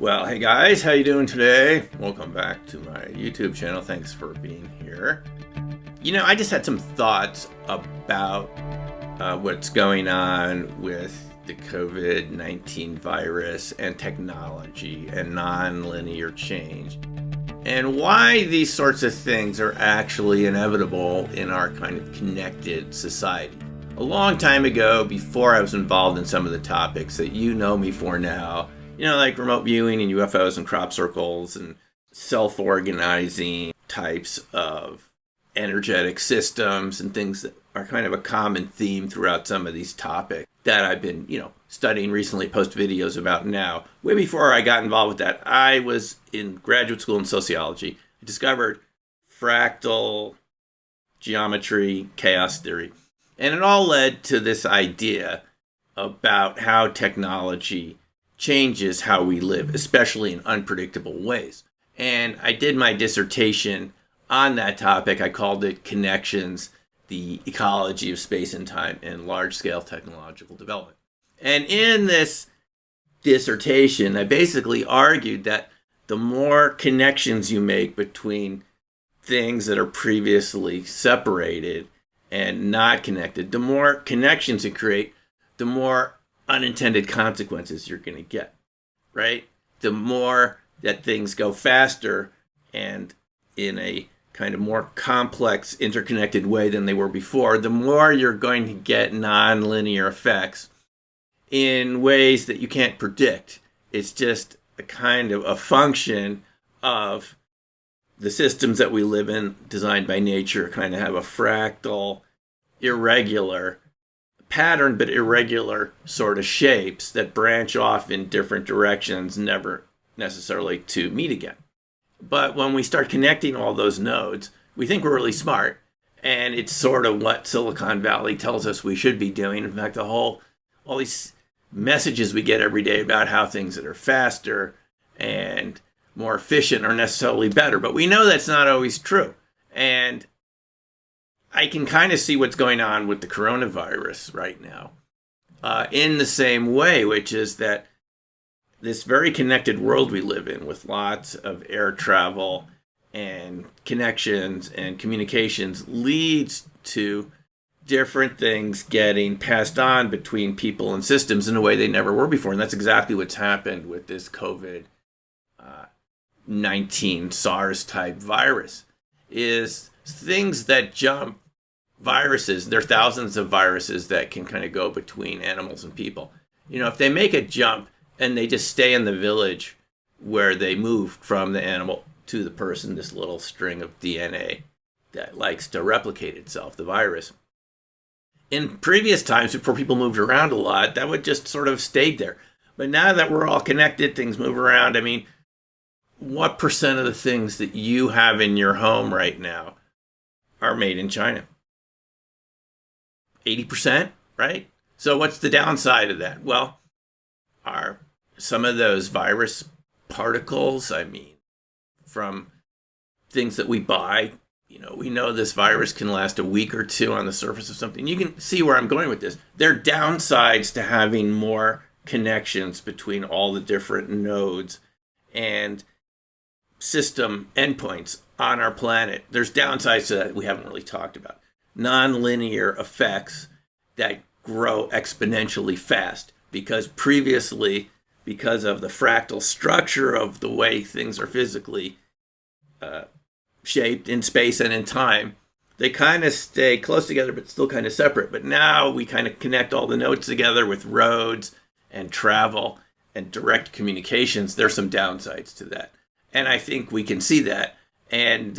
Well, hey guys, how you doing today? Welcome back to my YouTube channel. Thanks for being here. I just had some thoughts about what's going on with the COVID-19 virus and technology and non-linear change, and why these sorts of things are actually inevitable in our kind of connected society. A long time ago, before I was involved in some of the topics that you know me for now, like remote viewing and UFOs and crop circles and self-organizing types of energetic systems and things that are kind of a common theme throughout some of these topics that I've been, studying recently, post videos about now. Way before I got involved with that, I was in graduate school in sociology. I discovered fractal geometry, chaos theory, and it all led to this idea about how technology changes how we live, especially in unpredictable ways. And I did my dissertation on that topic. I called it Connections, the Ecology of Space and Time in Large-Scale Technological Development. And in this dissertation, I basically argued that the more connections you make between things that are previously separated and not connected, the more connections you create, the more unintended consequences you're going to get, right? The more that things go faster and in a kind of more complex, interconnected way than they were before, the more you're going to get nonlinear effects in ways that you can't predict. It's just a kind of a function of the systems that we live in, designed by nature, kind of have a fractal, irregular pattern, but irregular sort of shapes that branch off in different directions, never necessarily to meet again. But when we start connecting all those nodes, we think we're really smart, and it's sort of what Silicon Valley tells us we should be doing. In fact, all these messages we get every day about how things that are faster and more efficient are necessarily better, but we know that's not always true. And I can kind of see what's going on with the coronavirus right now in the same way, which is that this very connected world we live in, with lots of air travel and connections and communications, leads to different things getting passed on between people and systems in a way they never were before. And that's exactly what's happened with this COVID-19 SARS-type virus, is things that jump viruses. There are thousands of viruses that can kind of go between animals and people. If they make a jump and they just stay in the village where they moved from the animal to the person, this little string of DNA that likes to replicate itself, the virus. In previous times, before people moved around a lot, that would just sort of stayed there. But now that we're all connected, things move around. I mean, what percent of the things that you have in your home right now are made in China? 80%, right? So what's the downside of that? Well, are some of those virus particles, from things that we buy, we know this virus can last a week or two on the surface of something. You can see where I'm going with this. There are downsides to having more connections between all the different nodes and system endpoints on our planet. There's downsides to that we haven't really talked about. Non-linear effects that grow exponentially fast, because previously, because of the fractal structure of the way things are physically shaped in space and in time, they kind of stay close together but still kind of separate. But now we kind of connect all the nodes together with roads and travel and direct communications. There's some downsides to that. And I think we can see that. And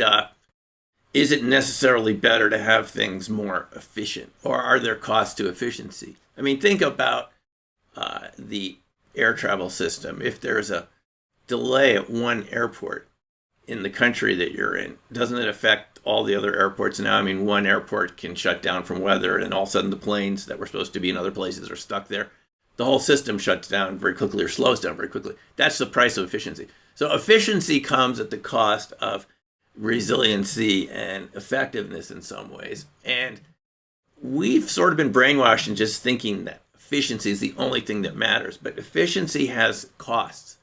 is it necessarily better to have things more efficient? Or are there costs to efficiency? Think about the air travel system. If there's a delay at one airport in the country that you're in, doesn't it affect all the other airports now? One airport can shut down from weather, and all of a sudden the planes that were supposed to be in other places are stuck there. The whole system shuts down very quickly, or slows down very quickly. That's the price of efficiency. So efficiency comes at the cost of resiliency and effectiveness in some ways. And we've sort of been brainwashed in just thinking that efficiency is the only thing that matters. But efficiency has costs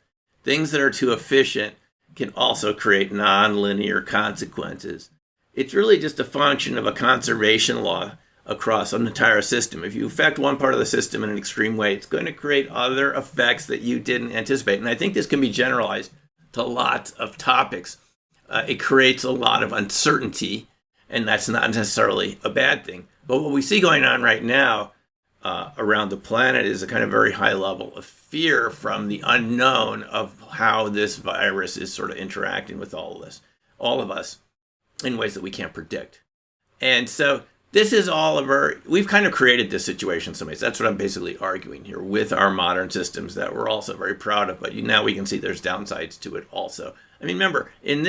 things that are too efficient can also create nonlinear consequences. It's really just a function of a conservation law across an entire system. If you affect one part of the system in an extreme way, it's going to create other effects that you didn't anticipate. And I think this can be generalized to lots of topics. It creates a lot of uncertainty, and that's not necessarily a bad thing. But what we see going on right now around the planet is a kind of very high level of fear from the unknown of how this virus is sort of interacting with all of us in ways that we can't predict. And so this is we've kind of created this situation in some ways. That's what I'm basically arguing here with our modern systems that we're also very proud of. But now we can see there's downsides to it also. I mean, remember, in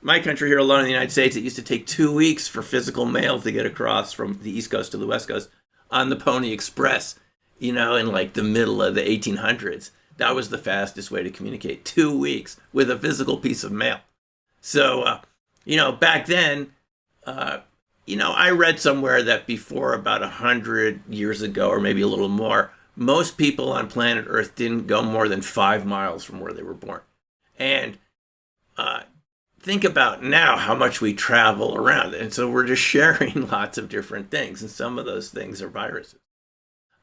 my country here alone in the United States, it used to take 2 weeks for physical mail to get across from the East Coast to the West Coast on the Pony Express, in like the middle of the 1800s. That was the fastest way to communicate, 2 weeks with a physical piece of mail. So, back then, I read somewhere that before about 100 years ago, or maybe a little more, most people on planet Earth didn't go more than 5 miles from where they were born. And think about now how much we travel around. And so we're just sharing lots of different things. And some of those things are viruses.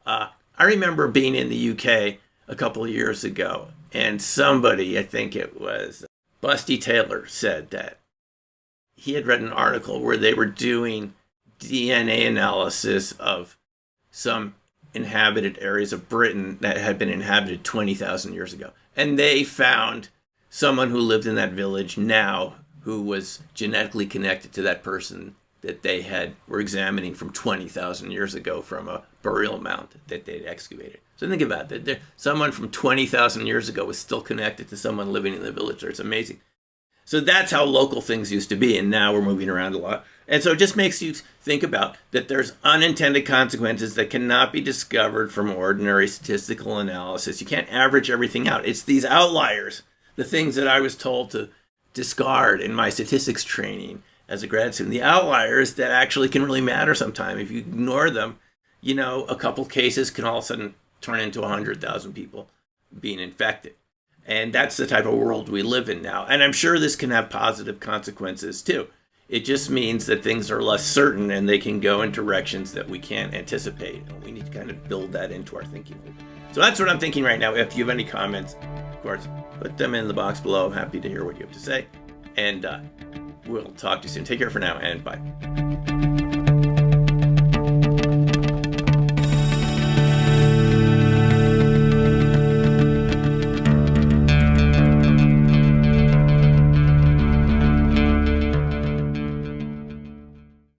I remember being in the UK a couple of years ago, and somebody, I think it was Busty Taylor, said that he had read an article where they were doing DNA analysis of some inhabited areas of Britain that had been inhabited 20,000 years ago. And they found someone who lived in that village now who was genetically connected to that person that they were examining from 20,000 years ago from a burial mound that they'd excavated. So think about that. Someone from 20,000 years ago was still connected to someone living in the village there. It's amazing. So that's how local things used to be, and now we're moving around a lot. And so it just makes you think about that there's unintended consequences that cannot be discovered from ordinary statistical analysis. You can't average everything out. It's these outliers, the things that I was told to discard in my statistics training as a grad student, the outliers that actually can really matter sometime. If you ignore them, a couple cases can all of a sudden turn into 100,000 people being infected. And that's the type of world we live in now. And I'm sure this can have positive consequences too. It just means that things are less certain and they can go in directions that we can't anticipate. And we need to kind of build that into our thinking. So that's what I'm thinking right now. If you have any comments, of course, put them in the box below. I'm happy to hear what you have to say. And we'll talk to you soon. Take care for now, and bye.